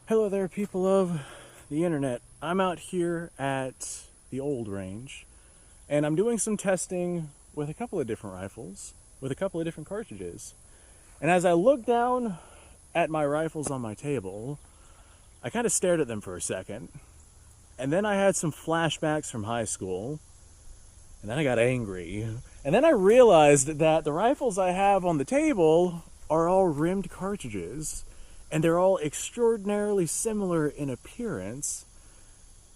Hello there, people of the internet. I'm out here at the old range, and I'm doing some testing with a couple of different rifles, with a couple of different cartridges. And as I look down at my rifles on my table, I kind of stared at them for a second, and then I had some flashbacks from high school, and then I got angry, and then I realized that the rifles I have on the table are all rimmed cartridges, and they're all extraordinarily similar in appearance.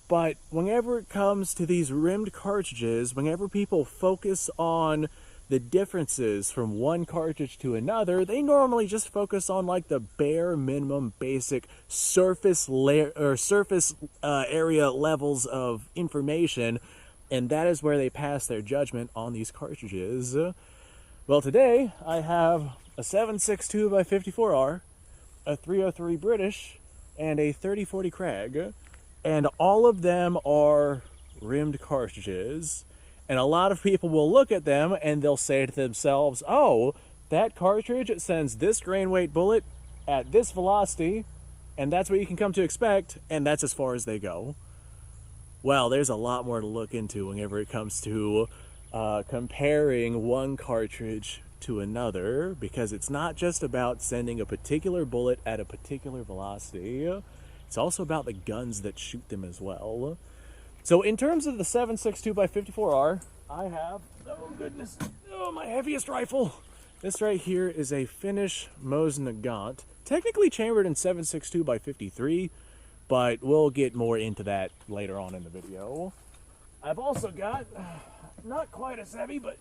But whenever it comes to these rimmed cartridges, whenever people focus on the differences from one cartridge to another, they normally just focus on like the bare minimum basic surface layer or surface area levels of information, and that is where they pass their judgment on these cartridges. Well, today I have a 7.62 by 54R, a 303 British, and a 3040 Krag, and all of them are rimmed cartridges. And a lot of people will look at them and they'll say to themselves, oh, that cartridge sends this grain weight bullet at this velocity, and that's what you can come to expect, and that's as far as they go. Well, there's a lot more to look into whenever it comes to comparing one cartridge to another, because it's not just about sending a particular bullet at a particular velocity, it's also about the guns that shoot them as well. So in terms of the 7.62 by 54R, I have, oh goodness, my heaviest rifle. This right here is a Finnish Mosin-Nagant, technically chambered in 7.62 by 53, but we'll get more into that later on in the video. I've also got, not quite as heavy, but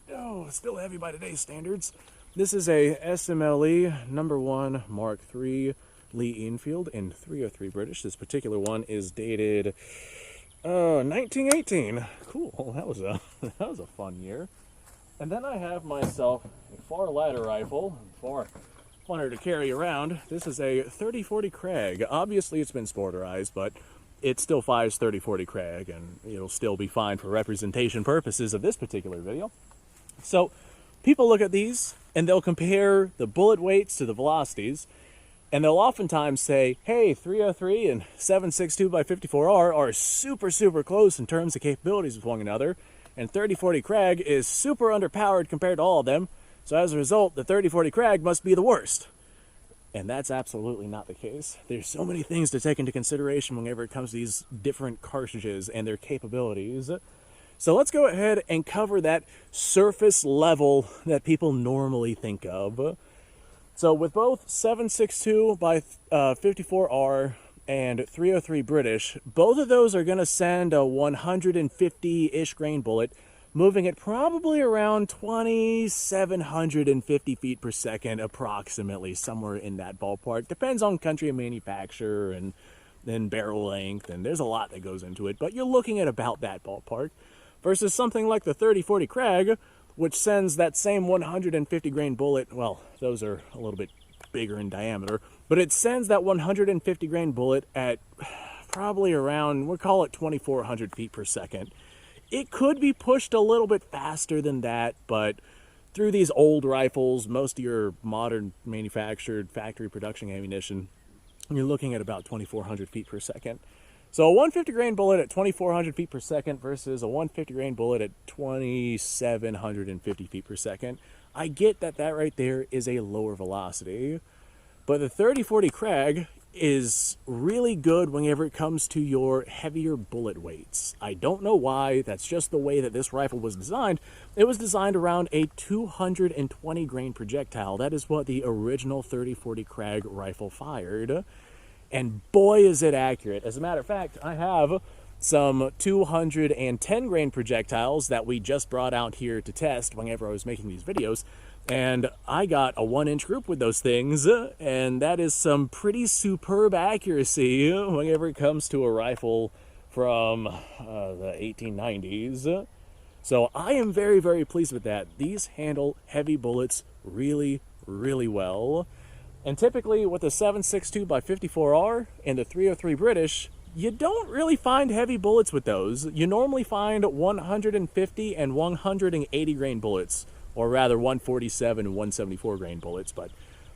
still heavy by today's standards. This is a SMLE number 1 Mark III Lee Enfield in 303 British. This particular one is dated 1918. Cool. That was a fun year. And then I have myself a far lighter rifle, far funner to carry around. This is a 3040 Krag. Obviously, it's been sporterized, but it still fires 3040 Krag, and it'll still be fine for representation purposes of this particular video. So people look at these and they'll compare the bullet weights to the velocities, and they'll oftentimes say, hey, 303 and 7.62 by 54R are super close in terms of capabilities with one another, and 3040 Krag is super underpowered compared to all of them, so as a result, the 3040 Krag must be the worst. And that's absolutely not the case. There's so many things to take into consideration whenever it comes to these different cartridges and their capabilities. So let's go ahead and cover that surface level that people normally think of. So with both 7.62 by 54R and 303 British, both of those are going to send a 150-ish grain bullet, moving at probably around 2,750 feet per second, approximately, somewhere in that ballpark. Depends on country of manufacture and then barrel length, and there's a lot that goes into it, but you're looking at about that ballpark. Versus something like the 3040 Krag, which sends that same 150 grain bullet, well, those are a little bit bigger in diameter, but it sends that 150 grain bullet at probably around, we'll call it 2,400 feet per second. It could be pushed a little bit faster than that, but through these old rifles, most of your modern manufactured factory production ammunition, you're looking at about 2,400 feet per second. So a 150 grain bullet at 2,400 feet per second versus a 150 grain bullet at 2,750 feet per second. I get that that right there is a lower velocity, but the 3040 Krag is really good whenever it comes to your heavier bullet weights. I don't know why, that's just the way that this rifle was designed. It was designed around a 220 grain projectile. That is what the original 3040 Krag rifle fired. And boy is it accurate. As a matter of fact, I have some 210 grain projectiles that we just brought out here to test whenever I was making these videos. And I got a 1-inch group with those things, and that is some pretty superb accuracy whenever it comes to a rifle from the 1890s. So I am very pleased with that. These handle heavy bullets really well. And typically with the 7.62 by 54R and the 303 British, you don't really find heavy bullets with those. You normally find 150 and 180 grain bullets, or rather 147 and 174 grain bullets, but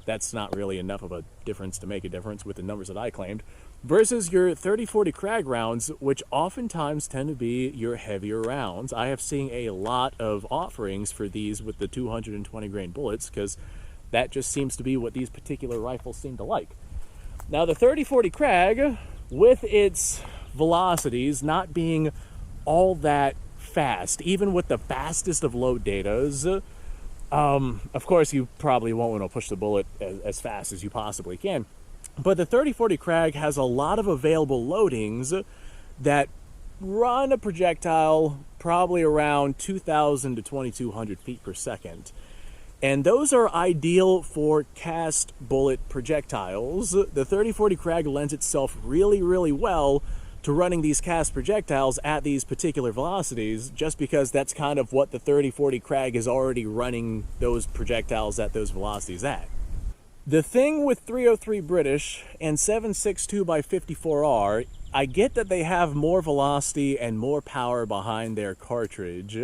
that's not really enough of a difference to make a difference with the numbers that I claimed, versus your 30-40 Krag rounds, which oftentimes tend to be your heavier rounds. I have seen a lot of offerings for these with the 220 grain bullets, because that just seems to be what these particular rifles seem to like. Now the 30-40 Krag, with its velocities not being all that fast, even with the fastest of load datas, of course you probably won't want to push the bullet as fast as you possibly can, but the 30-40 Krag has a lot of available loadings that run a projectile probably around 2,000 to 2,200 feet per second. And those are ideal for cast bullet projectiles. The 30-40 Krag lends itself really, really well to running these cast projectiles at these particular velocities, just because that's kind of what the 30-40 Krag is already running those projectiles at those velocities at. The thing with 303 British and 7.62x54R, I get that they have more velocity and more power behind their cartridge,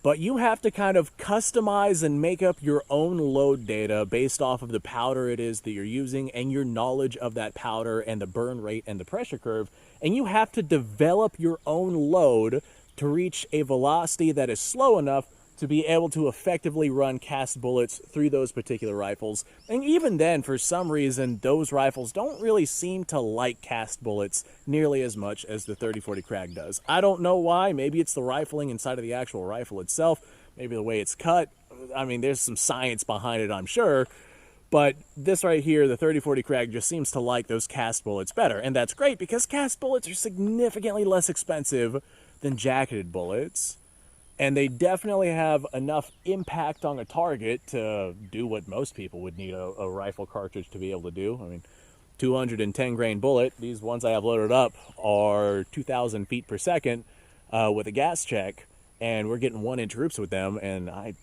but you have to kind of customize and make up your own load data based off of the powder it is that you're using and your knowledge of that powder and the burn rate and the pressure curve. And you have to develop your own load to reach a velocity that is slow enough to be able to effectively run cast bullets through those particular rifles. And even then, for some reason, those rifles don't really seem to like cast bullets nearly as much as the 30-40 Krag does. I don't know why. Maybe it's the rifling inside of the actual rifle itself. Maybe the way it's cut. I mean, there's some science behind it, I'm sure. But this right here, the 30-40 Krag, just seems to like those cast bullets better. And that's great, because cast bullets are significantly less expensive than jacketed bullets. And they definitely have enough impact on a target to do what most people would need a rifle cartridge to be able to do. I mean, 210 grain bullet, these ones I have loaded up are 2,000 feet per second with a gas check, and we're getting 1-inch roops with them, and I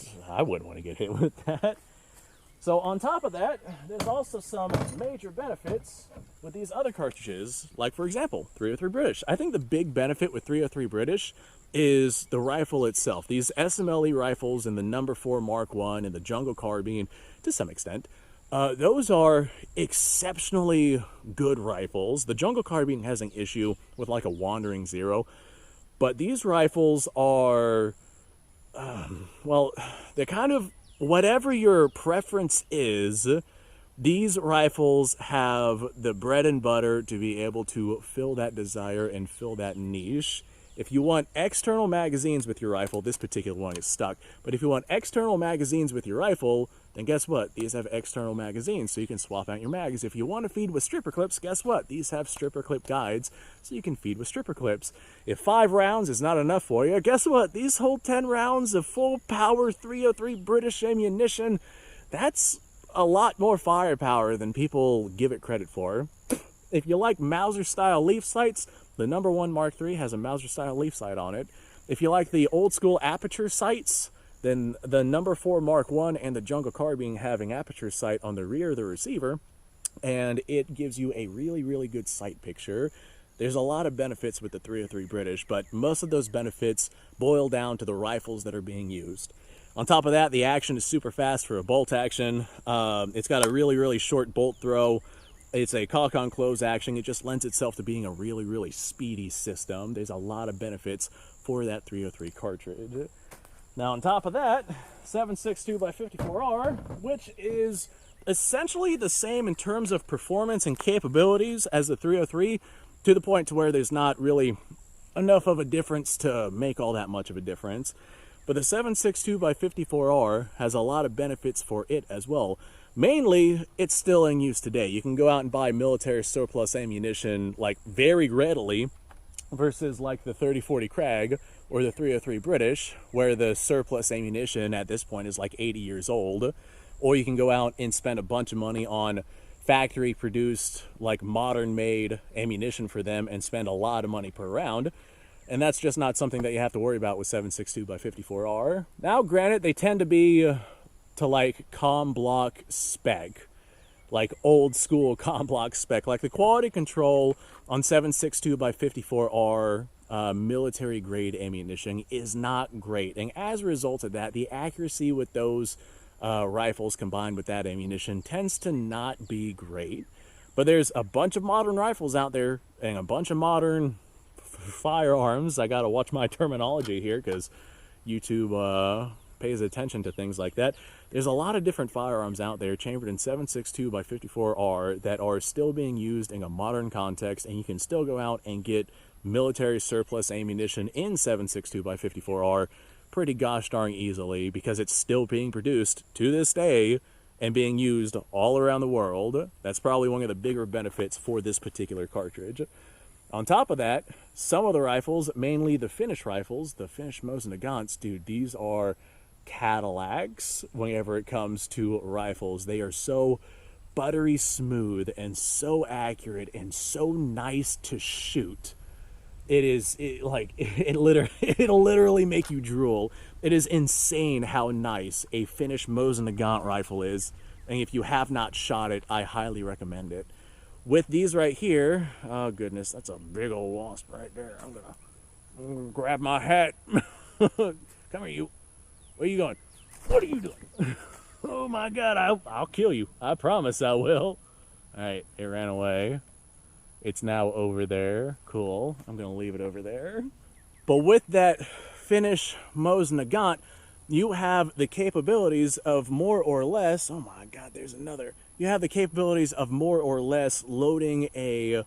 wouldn't want to get hit with that. So on top of that, there's also some major benefits with these other cartridges, like for example, 303 British. I think the big benefit with 303 British is the rifle itself. These SMLE rifles and the number 4 Mark I and the Jungle Carbine, to some extent, those are exceptionally good rifles. The Jungle Carbine has an issue with like a wandering zero, but these rifles are, well, they're kind of, whatever your preference is, these rifles have the bread and butter to be able to fill that desire and fill that niche. If you want external magazines with your rifle, this particular one is stuck, but if you want external magazines with your rifle, then guess what? These have external magazines, so you can swap out your mags. If you want to feed with stripper clips, guess what? These have stripper clip guides, so you can feed with stripper clips. If 5 rounds is not enough for you, guess what? These hold 10 rounds of full power 303 British ammunition. That's a lot more firepower than people give it credit for. If you like Mauser-style leaf sights, the number 1 Mark III has a Mauser-style leaf sight on it. If you like the old-school aperture sights, then the number 4 Mark I and the Jungle Carbine having aperture sight on the rear of the receiver, and it gives you a really, really good sight picture. There's a lot of benefits with the 303 British, but most of those benefits boil down to the rifles that are being used. On top of that, the action is super fast for a bolt action. It's got a really, really short bolt throw. It's a cock-on close action. It just lends itself to being a really, really speedy system. There's a lot of benefits for that 303 cartridge. Now, on top of that, 7.62x54R, which is essentially the same in terms of performance and capabilities as the 303, to the point to where there's not really enough of a difference to make all that much of a difference. But the 7.62x54R has a lot of benefits for it as well. Mainly, it's still in use today. You can go out and buy military surplus ammunition like very readily versus like the 30-40 Krag or the 303 British, where the surplus ammunition at this point is like 80 years old. Or you can go out and spend a bunch of money on factory produced, like modern made ammunition for them and spend a lot of money per round. And that's just not something that you have to worry about with 7.62x54R. Now, granted, they tend to be to like comm block spec, like old school comm block spec. Like the quality control on 7.62x54R military grade ammunition is not great, and as a result of that, the accuracy with those rifles combined with that ammunition tends to not be great. But there's a bunch of modern rifles out there and a bunch of modern firearms. I gotta watch my terminology here because YouTube pays attention to things like that. There's a lot of different firearms out there chambered in 7.62 by 54R that are still being used in a modern context, and you can still go out and get military surplus ammunition in 7.62 by 54R pretty gosh darn easily because it's still being produced to this day and being used all around the world. That's probably one of the bigger benefits for this particular cartridge. On top of that, some of the rifles, mainly the Finnish rifles, the Finnish Mosin Nagants, dude, these are Cadillacs whenever it comes to rifles. They are so buttery smooth and so accurate and so nice to shoot. It'll literally make you drool. It is insane how nice a Finnish Mosin Nagant rifle is, and if you have not shot it, I highly recommend it. With these right here, oh goodness, that's a big old wasp right there. I'm gonna grab my hat. Come here, you. Where are you going? What are you doing? Oh my God, I'll kill you. I promise I will. All right, it ran away. It's now over there. Cool. I'm gonna leave it over there. But with that Finnish Mosin Nagant, you have the capabilities of more or less, oh my God, there's another. You have the capabilities of more or less loading a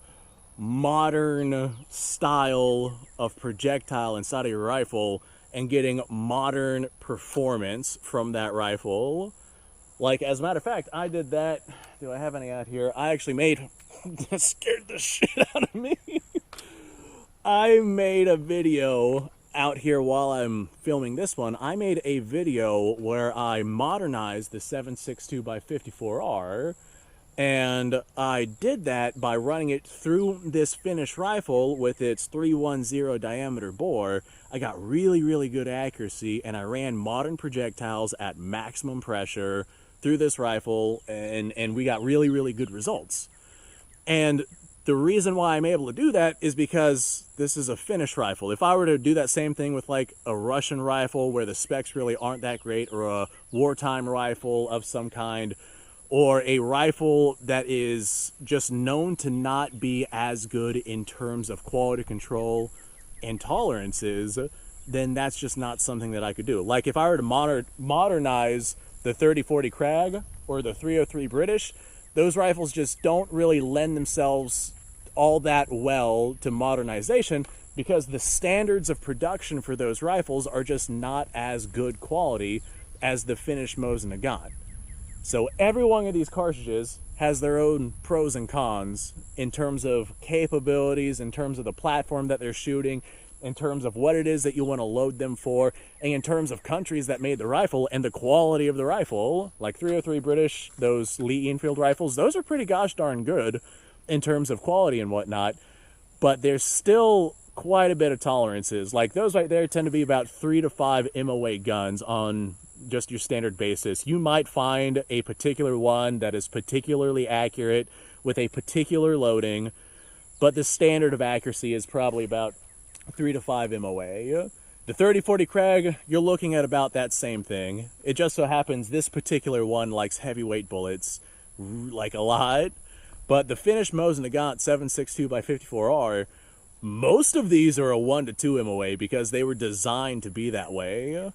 modern style of projectile inside of your rifle and getting modern performance from that rifle. Like, as a matter of fact, I did that. Do I have any out here? I actually made, that scared the shit out of me. I made a video out here while I'm filming this one. I made a video where I modernized the 7.62 by 54R, and I did that by running it through this Finnish rifle with its 310 diameter bore. I got really, really good accuracy, and I ran modern projectiles at maximum pressure through this rifle, and we got really, really good results. And the reason why I'm able to do that is because this is a Finnish rifle. If I were to do that same thing with like a Russian rifle where the specs really aren't that great, or a wartime rifle of some kind, or a rifle that is just known to not be as good in terms of quality control and tolerances, then that's just not something that I could do. Like if I were to modernize the 3040 Krag or the 303 British, those rifles just don't really lend themselves all that well to modernization because the standards of production for those rifles are just not as good quality as the Finnish Mosin Nagant. So every one of these cartridges has their own pros and cons in terms of capabilities, in terms of the platform that they're shooting, in terms of what it is that you want to load them for, and in terms of countries that made the rifle and the quality of the rifle. Like 303 British, those Lee Enfield rifles, those are pretty gosh darn good in terms of quality and whatnot, but there's still quite a bit of tolerances. Like those right there tend to be about 3 to 5 MOA guns on just your standard basis. You might find a particular one that is particularly accurate with a particular loading, but the standard of accuracy is probably about 3 to 5 MOA. The 3040 Krag, you're looking at about that same thing. It just so happens this particular one likes heavyweight bullets like a lot. But the Finnish Mosin Nagant 7.62 by 54R, most of these are a 1 to 2 MOA because they were designed to be that way.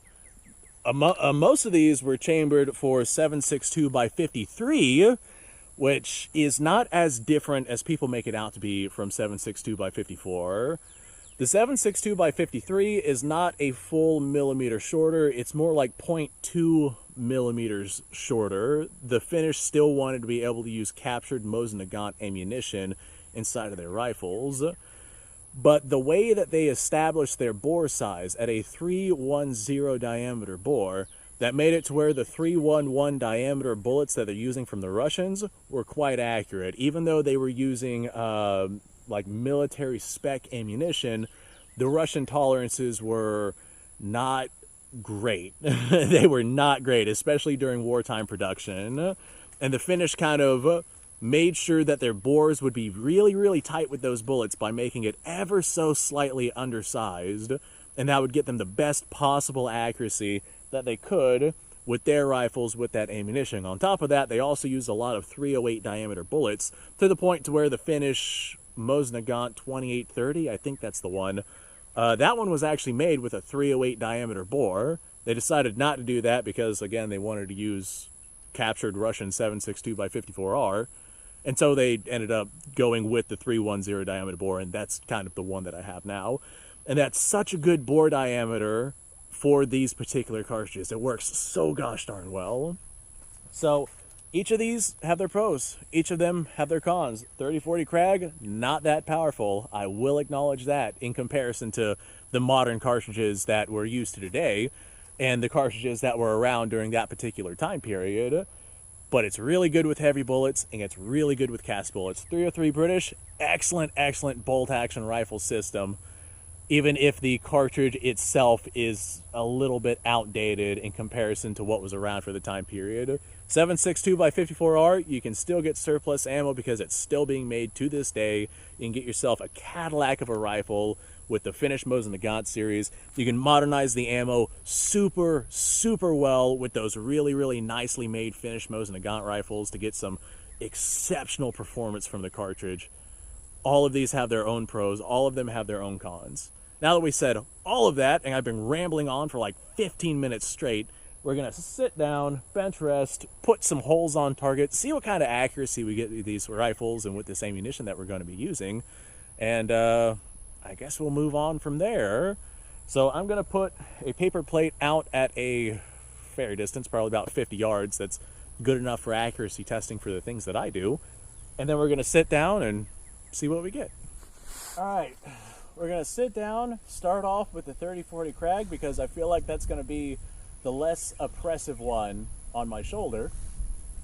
Most of these were chambered for 7.62 by 53, which is not as different as people make it out to be from 7.62 by 54. The 7.62 by 53 is not a full millimeter shorter. It's more like 0.2 millimeters shorter. The Finnish still wanted to be able to use captured Mosin Nagant ammunition inside of their rifles. But the way that they established their bore size at a 310 diameter bore, that made it to where the 311 diameter bullets that they're using from the Russians were quite accurate. Even though they were using like military spec ammunition, the Russian tolerances were not great. They were not great, especially during wartime production. And the Finnish kind of made sure that their bores would be really, really tight with those bullets by making it ever so slightly undersized, and that would get them the best possible accuracy that they could with their rifles with that ammunition. On top of that, they also use a lot of 308 diameter bullets, to the point to where the Finnish Mosin-Nagant 2830, I think that's the one, that one was actually made with a 308 diameter bore. They decided not to do that because, again, they wanted to use captured Russian 7.62 x 54R, and so they ended up going with the 310 diameter bore, and that's kind of the one that I have now. And that's such a good bore diameter for these particular cartridges. It works so gosh darn well. So each of these have their pros. Each of them have their cons. 3040 Krag, not that powerful. I will acknowledge that in comparison to the modern cartridges that we're used to today and the cartridges that were around during that particular time period. But it's really good with heavy bullets, and it's really good with cast bullets. 303 British, excellent, excellent bolt-action rifle system, even if the cartridge itself is a little bit outdated in comparison to what was around for the time period. 7.62 x 54R, you can still get surplus ammo because it's still being made to this day. You can get yourself a Cadillac of a rifle with the Finnish Mosin-Nagant series. You can modernize the ammo super, super well with those really, really nicely made Finnish Mosin-Nagant rifles to get some exceptional performance from the cartridge. All of these have their own pros. All of them have their own cons. Now that we said all of that, and I've been rambling on for like 15 minutes straight, we're going to sit down, bench rest, put some holes on target, see what kind of accuracy we get with these rifles and with this ammunition that we're going to be using. And I guess we'll move on from there. So I'm going to put a paper plate out at a fair distance, probably about 50 yards. That's good enough for accuracy testing for the things that I do. And then we're going to sit down and see what we get. All right, we're going to sit down, start off with the 3040 Krag because I feel like that's going to be the less oppressive one on my shoulder.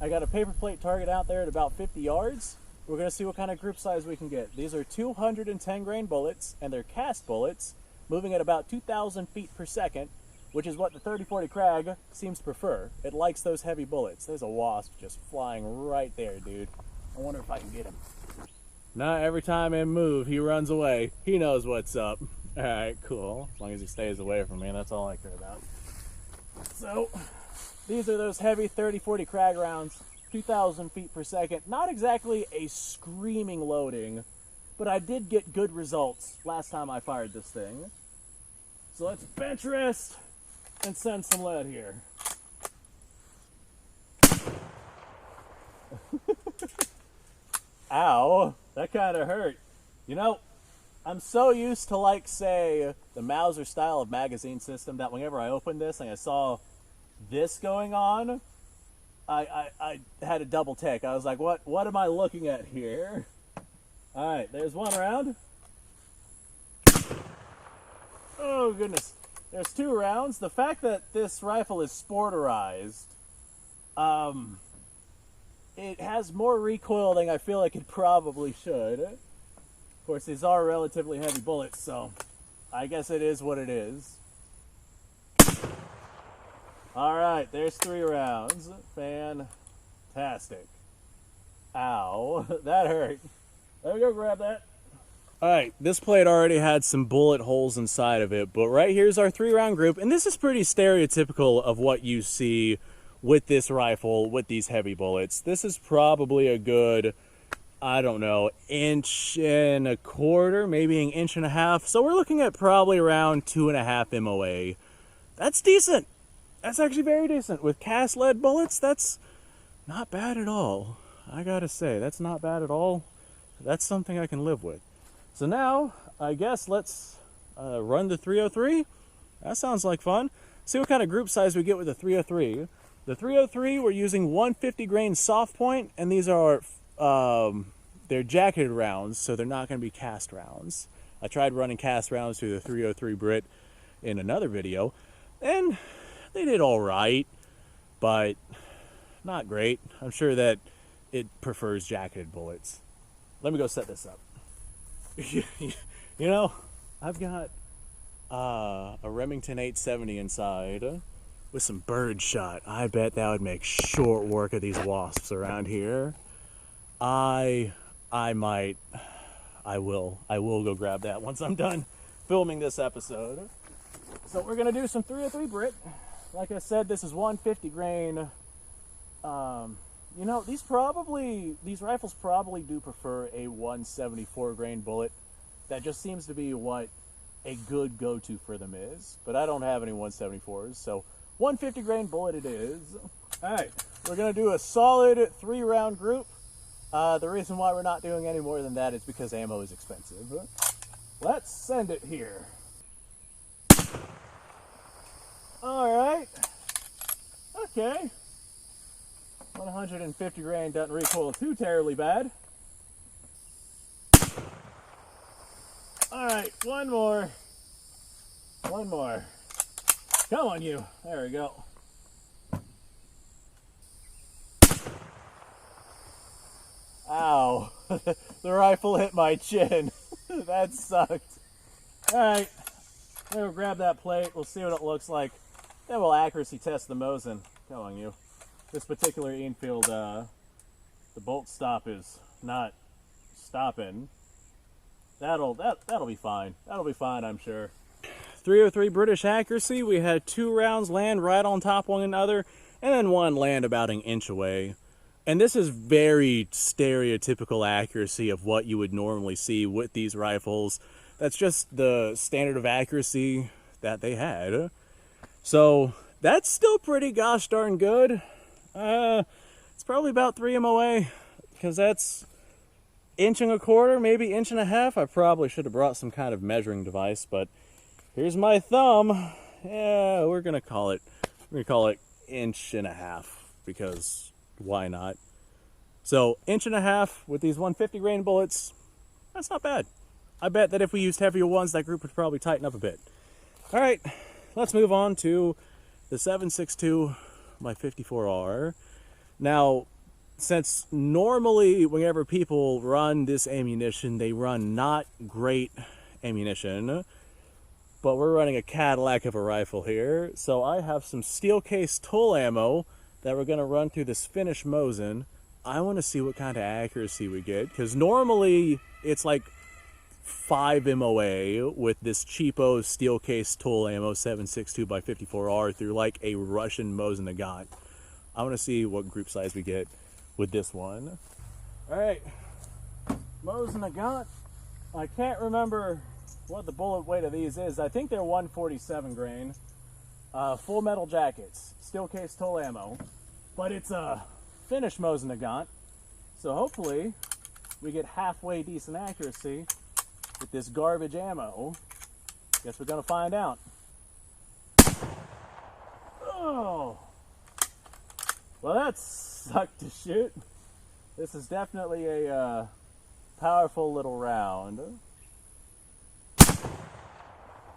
I got a paper plate target out there at about 50 yards. We're going to see what kind of group size we can get. These are 210 grain bullets, and they're cast bullets, moving at about 2,000 feet per second, which is what the 3040 Krag seems to prefer. It likes those heavy bullets. There's a wasp just flying right there, dude. I wonder if I can get him. Now every time I move, he runs away. He knows what's up. All right, cool. As long as he stays away from me, that's all I care about. So, these are those heavy 3040 Krag rounds, 2,000 feet per second. Not exactly a screaming loading, but I did get good results last time I fired this thing. So let's bench rest and send some lead here. Ow, that kind of hurt. You know, I'm so used to, like, say, the Mauser style of magazine system that whenever I opened this and I saw this going on, I had a double take. I was like, what am I looking at here? All right, there's one round. Oh, goodness. There's two rounds. The fact that this rifle is sporterized, it has more recoil than I feel like it probably should. Of course, these are relatively heavy bullets, so I guess it is what it is. All right, there's 3 rounds. Fantastic. Ow, that hurt. Let me go grab that. All right, this plate already had some bullet holes inside of it, but right here's our 3-round group, and this is pretty stereotypical of what you see with this rifle, with these heavy bullets. This is probably a good, I don't know, 1.25 inches, maybe 1.5 inches. So we're looking at probably around 2.5 MOA. That's decent. That's actually very decent. With cast lead bullets, that's not bad at all. I gotta say, that's not bad at all. That's something I can live with. So now, I guess let's run the 303. That sounds like fun. See what kind of group size we get with the 303. The 303, we're using 150 grain soft point, and these are they're jacketed rounds, so they're not going to be cast rounds. I tried running cast rounds through the 303 Brit in another video, and they did all right, but not great. I'm sure that it prefers jacketed bullets. Let me go set this up. You know, I've got a Remington 870 inside with some bird shot. I bet that would make short work of these wasps around here. I will go grab that once I'm done filming this episode. So we're gonna do some 303 Brit Like I said, this is 150 grain. You know, these rifles probably do prefer a 174 grain bullet. That just seems to be what a good go-to for them is. But I don't have any 174s, so 150 grain bullet it is. All right, we're gonna do a solid 3-round group. The reason why we're not doing any more than that is because ammo is expensive. Let's send it here. All right. Okay. 150 grain doesn't recoil too terribly bad. All right, one more. One more. Come on, you. There we go. Ow. The rifle hit my chin. That sucked. All right. We'll grab that plate. We'll see what it looks like. Then we'll accuracy test the Mosin. Come on, you. This particular Enfield, the bolt stop is not stopping. That'll be fine. That'll be fine, I'm sure. 303 British accuracy. We had 2 rounds land right on top of one another, and then one land about an inch away. And this is very stereotypical accuracy of what you would normally see with these rifles. That's just the standard of accuracy that they had. So that's still pretty gosh darn good. It's probably about 3 MOA, because that's 1.25 inches, maybe 1.5 inches. I probably should have brought some kind of measuring device, but here's my thumb. Yeah, we're gonna call it 1.5 inches, because why not? So 1.5 inches with these 150 grain bullets, that's not bad. I bet that if we used heavier ones, that group would probably tighten up a bit. All right, let's move on to the 7.62 by 54R. Now, since normally whenever people run this ammunition, they run not great ammunition, but we're running a Cadillac of a rifle here. So I have some steel case tool ammo that we're going to run through this finished Mosin. I want to see what kind of accuracy we get, because normally it's like 5 MOA with this cheapo steel case tool ammo 7.62 by 54R through like a Russian Mosin Nagant. I want to see what group size we get with this one. All right, Mosin Nagant. I can't remember what the bullet weight of these is. I think they're 147 grain. Full metal jackets, steel case tool ammo, but it's a finished Mosin Nagant, so hopefully we get halfway decent accuracy with this garbage ammo. Guess we're gonna find out. Oh, well, that sucked to shoot. This is definitely a powerful little round.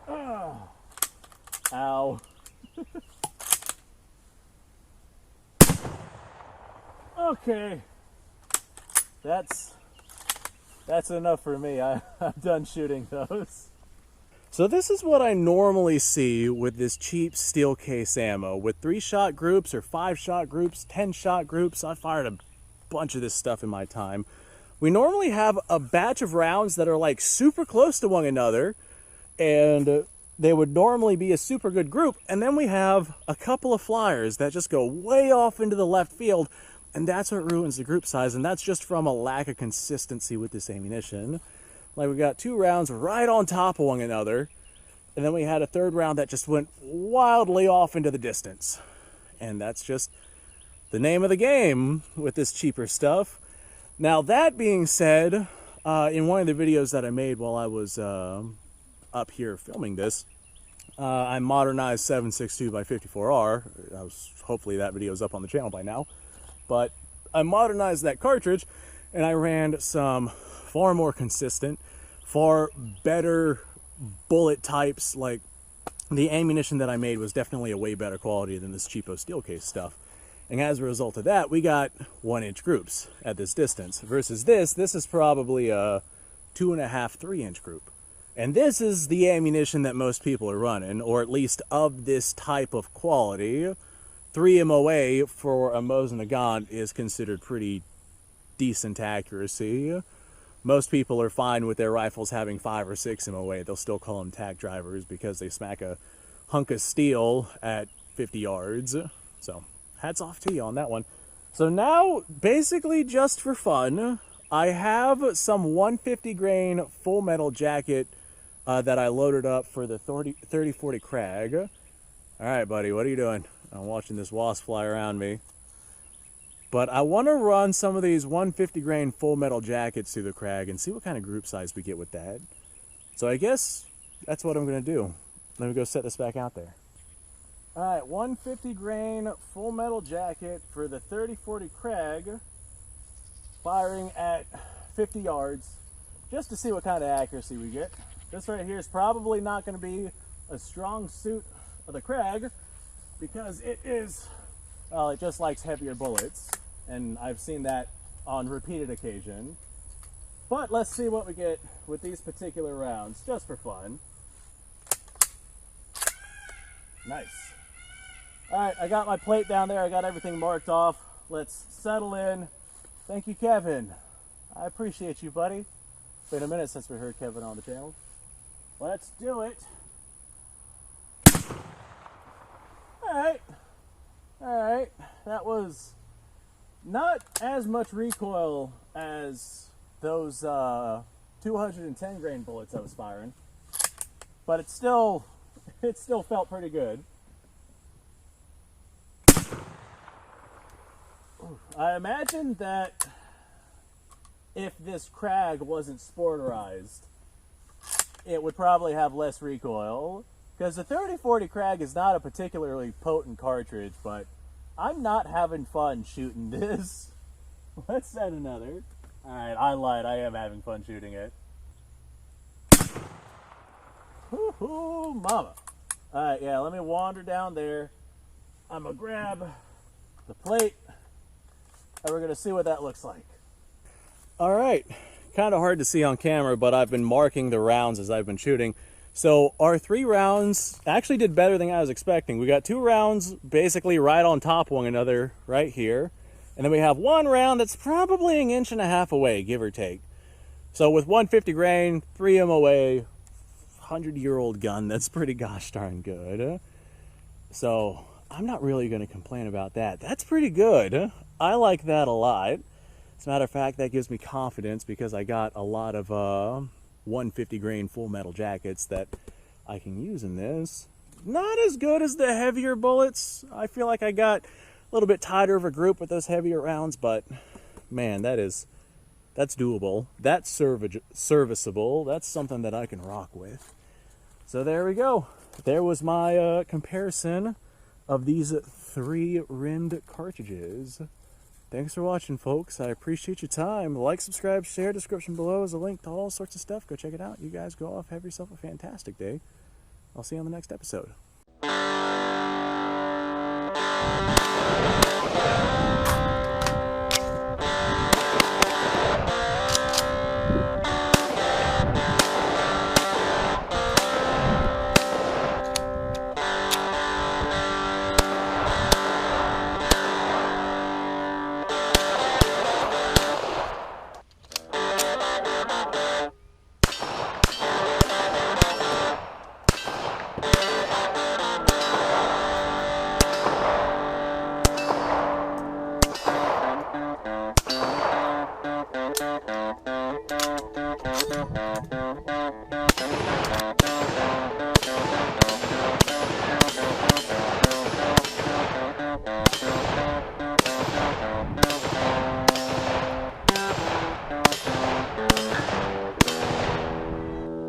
Oh. Ow. Okay, that's enough for me. I'm done shooting those. So this is what I normally see with this cheap steel case ammo. With 3-shot groups or 5-shot groups, 10-shot groups, I fired a bunch of this stuff in my time. We normally have a batch of rounds that are like super close to one another, and they would normally be a super good group, and then we have a couple of flyers that just go way off into the left field, and that's what ruins the group size, and that's just from a lack of consistency with this ammunition. Like, we got 2 rounds right on top of one another, and then we had a 3rd round that just went wildly off into the distance. And that's just the name of the game with this cheaper stuff. Now, that being said, in one of the videos that I made while I was up here filming this, I modernized 7.62 by 54R. Hopefully that video is up on the channel by now. But I modernized that cartridge, and I ran some far more consistent, far better bullet types. Like, the ammunition that I made was definitely a way better quality than this cheapo steel case stuff. And as a result of that, we got 1-inch groups at this distance. Versus this is probably a 2.5, 3-inch group. And this is the ammunition that most people are running, or at least of this type of quality. 3 MOA for a Mosin Nagant is considered pretty decent accuracy. Most people are fine with their rifles having 5 or 6 MOA. They'll still call them tack drivers because they smack a hunk of steel at 50 yards. So hats off to you on that one. So now, basically just for fun, I have some 150 grain full metal jacket that I loaded up for the 3040 Krag. All right, buddy, what are you doing? I'm watching this wasp fly around me. But I want to run some of these 150 grain full metal jackets through the Krag and see what kind of group size we get with that. So I guess that's what I'm going to do. Let me go set this back out there. All right, 150 grain full metal jacket for the 3040 Krag, firing at 50 yards, just to see what kind of accuracy we get. This right here is probably not going to be a strong suit of the Krag because it is, well, it just likes heavier bullets, and I've seen that on repeated occasion. But let's see what we get with these particular rounds, just for fun. Nice. All right, I got my plate down there. I got everything marked off. Let's settle in. Thank you, Kevin. I appreciate you, buddy. It's been a minute since we heard Kevin on the channel. Let's do it. All right. That was not as much recoil as those 210 grain bullets I was firing, but it still felt pretty good. I imagine that if this Krag wasn't sporterized, it would probably have less recoil, because the 3040 Krag is not a particularly potent cartridge, but I'm not having fun shooting this. Let's set another. Alright, I lied. I am having fun shooting it. Woohoo, mama. Alright, yeah, let me wander down there. I'm going to grab the plate, and we're going to see what that looks like. Alright, kind of hard to see on camera, but I've been marking the rounds as I've been shooting. So our 3 rounds actually did better than I was expecting. We got 2 rounds basically right on top of one another right here. And then we have 1 round that's probably 1.5 inches away, give or take. So with 150 grain, 3 MOA, 100-year-old gun, that's pretty gosh darn good. So I'm not really going to complain about that. That's pretty good. I like that a lot. As a matter of fact, that gives me confidence because I got a lot of 150 grain full metal jackets that I can use in this. Not as good as the heavier bullets. I feel like I got a little bit tighter of a group with those heavier rounds, but man, that's doable. That's serviceable. That's something that I can rock with. So there we go. There was my comparison of these 3 rimmed cartridges. Thanks for watching, folks. I appreciate your time. Like, subscribe, share. Description below is a link to all sorts of stuff. Go check it out. You guys go off. Have yourself a fantastic day. I'll see you on the next episode.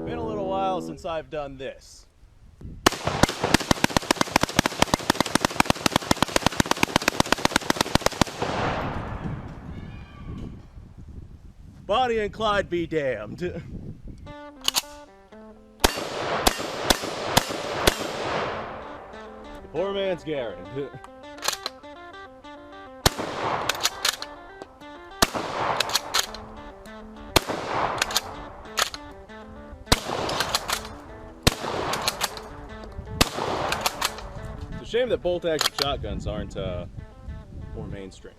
Been a little while since I've done this. Bonnie and Clyde be damned. The poor man's Garrett. It's a shame that bolt-action shotguns aren't more mainstream.